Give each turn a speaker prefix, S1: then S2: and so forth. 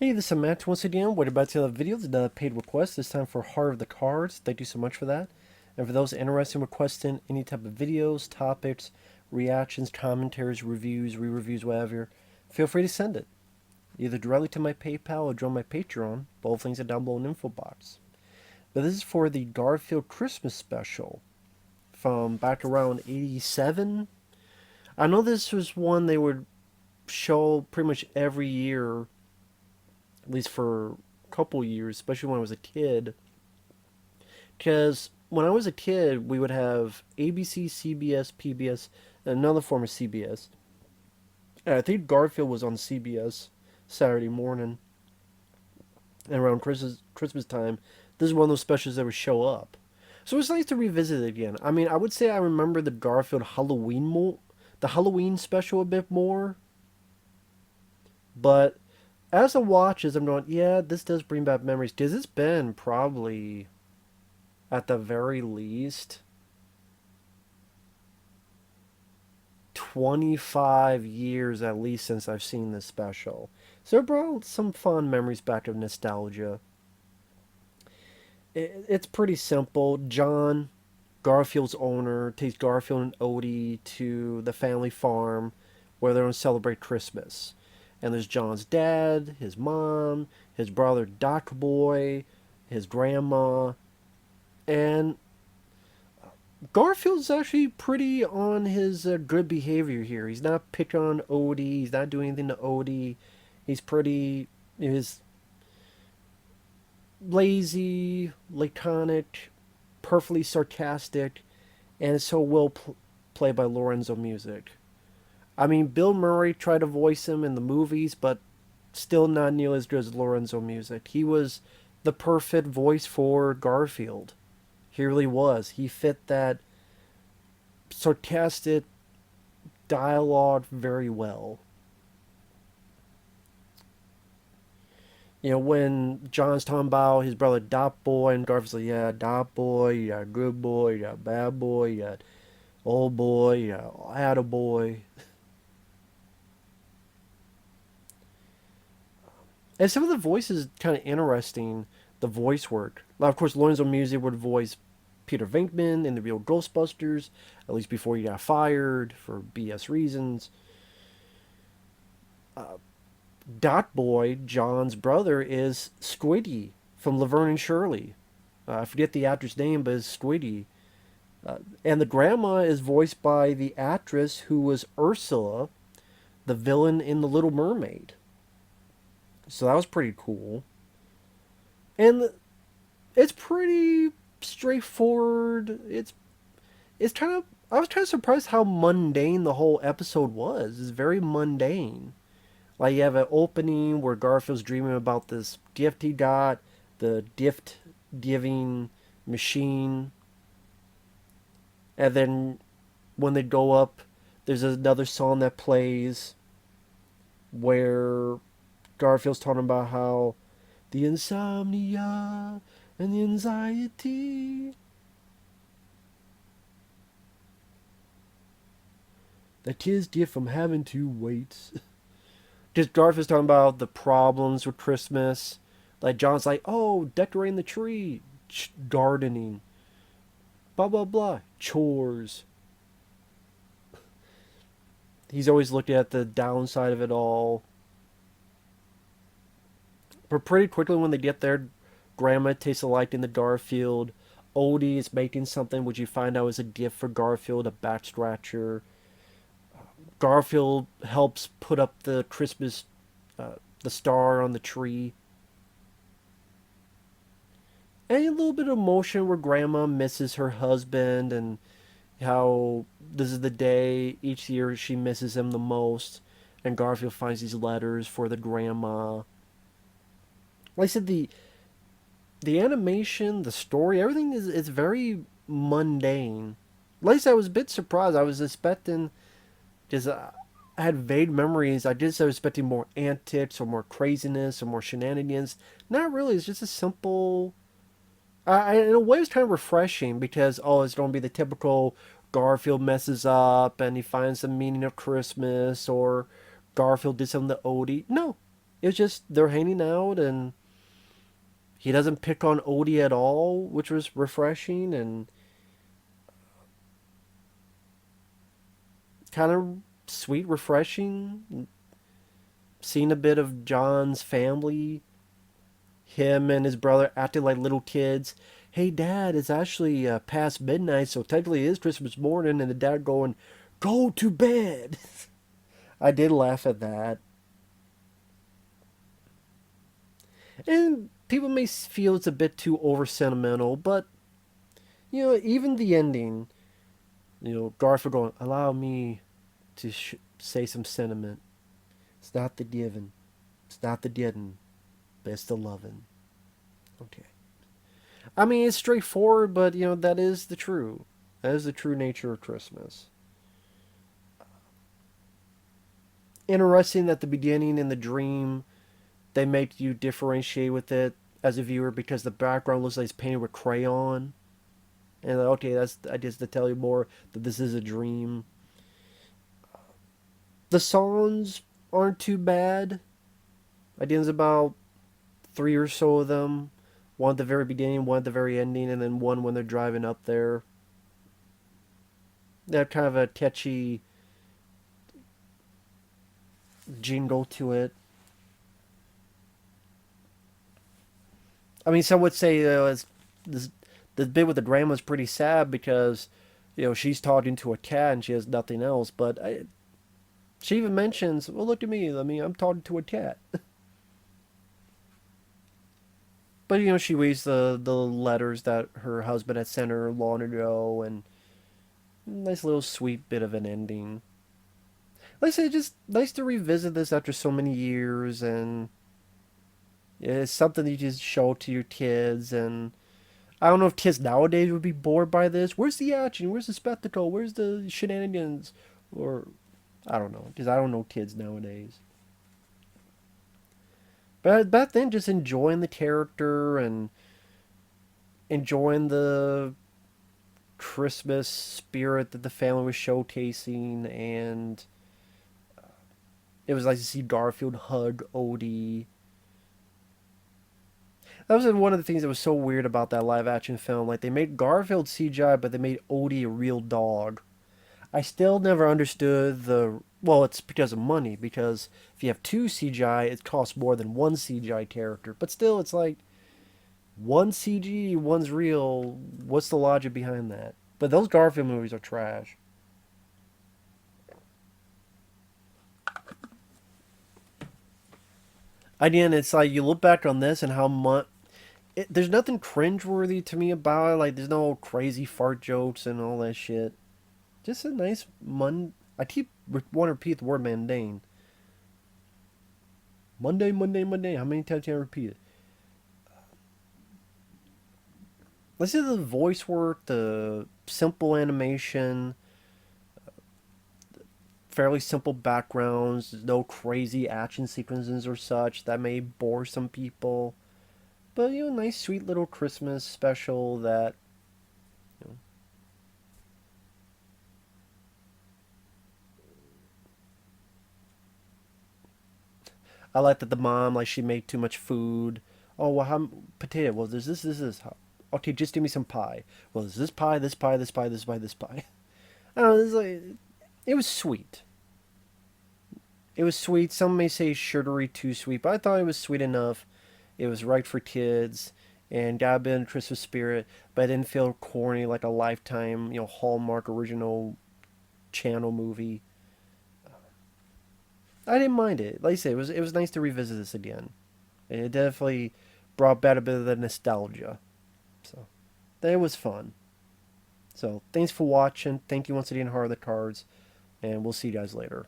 S1: Hey, this is Matt once again. We're about to another video. It's another paid request. This time for Heart of the Cards. Thank you so much for that. And for those interested in requesting any type of videos, topics, reactions, commentaries, reviews, re-reviews, whatever, feel free to send it. Either directly to my PayPal or join my Patreon. Both links are down below in the info box. But this is for the Garfield Christmas special from back around 87. I know this was one they would show pretty much every year, at least for a couple years, especially when I was a kid. Because when I was a kid, we would have ABC, CBS, PBS, and another form of CBS. And I think Garfield was on CBS Saturday morning, and around Christmas time, this is one of those specials that would show up. So it's nice to revisit it again. I mean, I would say I remember the Garfield the Halloween special a bit more, but as I watch, as I'm going, yeah, this does bring back memories. Because it's been probably, at the very least, 25 years at least since I've seen this special. So it brought some fond memories back of nostalgia. It's pretty simple. John, Garfield's owner, takes Garfield and Odie to the family farm where they're going to celebrate Christmas. And there's John's dad, his mom, his brother Doc Boy, his grandma, and Garfield's actually pretty on his good behavior here. He's not picking on Odie. He's not doing anything to Odie. He's pretty. He's lazy, laconic, perfectly sarcastic, and so well played by Lorenzo Music. I mean, Bill Murray tried to voice him in the movies, but still not nearly as good as Lorenzo Music. He was the perfect voice for Garfield. He really was. He fit that sarcastic dialogue very well. You know, when John's talking about his brother Dot Boy, and Garfield's like, yeah, Dot Boy, you got good boy, you got bad boy, you got old boy, you got atta boy. And some of the voices kind of interesting, the voice work. Now, of course, Lorenzo Music would voice Peter Venkman in the real Ghostbusters, at least before he got fired for BS reasons. Dot Boy, John's brother, is Squiddy from Laverne and Shirley. I forget the actor's name, but it's Squiddy. And the grandma is voiced by the actress who was Ursula, the villain in The Little Mermaid. So that was pretty cool. And it's pretty straightforward. It's kind of I was kind of surprised how mundane the whole episode was. It's very mundane. Like you have an opening where Garfield's dreaming about this gift he got, the gift giving machine, and then when they go up, there's another song that plays where Garfield's talking about how the insomnia and the anxiety that kids get from having to wait. Just Garfield's talking about the problems with Christmas. Like John's like, oh, decorating the tree, gardening, blah blah blah, chores. He's always looking at the downside of it all. But pretty quickly when they get there, Grandma takes a liking to Garfield. Odie is making something which you find out is a gift for Garfield, a back scratcher. Garfield helps put up the Christmas, the star on the tree. And a little bit of emotion where Grandma misses her husband and how this is the day each year she misses him the most. And Garfield finds these letters for the grandma. Like I said, the animation, the story, everything is very mundane. Like I said, I was a bit surprised. I was expecting, because I had vague memories. I was expecting more antics or more craziness or more shenanigans. Not really. It's just a simple. In a way, it's kind of refreshing because it's going to be the typical Garfield messes up and he finds the meaning of Christmas, or Garfield did something to Odie. No, It was just they're hanging out, and he doesn't pick on Odie at all, which was refreshing and kind of sweet, refreshing. Seeing a bit of John's family, him and his brother acting like little kids. Hey, Dad, it's actually past midnight, so technically it is Christmas morning, and the dad going, "Go to bed." I did laugh at that. And people may feel it's a bit too over sentimental, but even the ending, Garfield going, "Allow me to say some sentiment. It's not the giving, it's not the getting, but it's the loving." Okay. I mean, it's straightforward, but that is the true nature of Christmas. Interesting that the beginning and the dream they make you differentiate with it as a viewer because the background looks like it's painted with crayon. And like, okay, that's I just to tell you more that this is a dream. The songs aren't too bad. I think there's about three or so of them. One at the very beginning, one at the very ending, and then one when they're driving up there. They have kind of a catchy jingle to it. I mean, some would say this the bit with the grandma's pretty sad because she's talking to a cat and she has nothing else. But she even mentions, "Well, look at me. I mean, I'm talking to a cat." But she reads the letters that her husband had sent her long ago, and nice little sweet bit of an ending. Like I say, just nice to revisit this after so many years, and it's something you just show to your kids. And I don't know if kids nowadays would be bored by this. Where's the action? Where's the spectacle? Where's the shenanigans? Or I don't know, because I don't know kids nowadays. But back then, just enjoying the character and enjoying the Christmas spirit that the family was showcasing, and it was nice to see Garfield hug Odie. That was one of the things that was so weird about that live action film. Like, they made Garfield CGI, but they made Odie a real dog. I still never understood the. Well, it's because of money, because if you have two CGI, it costs more than one CGI character. But still, it's like, one CG, one's real. What's the logic behind that? But those Garfield movies are trash. Again, it's like you look back on this and how much. There's nothing cringeworthy to me about it. Like, there's no crazy fart jokes and all that shit. Just a nice I keep want to repeat the word mundane. Monday, Monday, Monday. How many times can I repeat it? Let's see the voice work, the simple animation, fairly simple backgrounds, no crazy action sequences or such that may bore some people. But nice sweet little Christmas special that you know, I like that the mom like she made too much food. Oh well, how potato? Well, there's this. Okay, just give me some pie. Well, there's this pie, this pie, this pie, this pie, this pie. I don't know. It was sweet. It was sweet. Some may say sugary, too sweet, but I thought it was sweet enough. It was right for kids and got a bit in the Christmas spirit, but it didn't feel corny like a Lifetime, Hallmark original channel movie. I didn't mind it. Like I said, it was nice to revisit this again. It definitely brought back a bit of the nostalgia. So that was fun. So thanks for watching. Thank you once again, Heart of the Cards, and we'll see you guys later.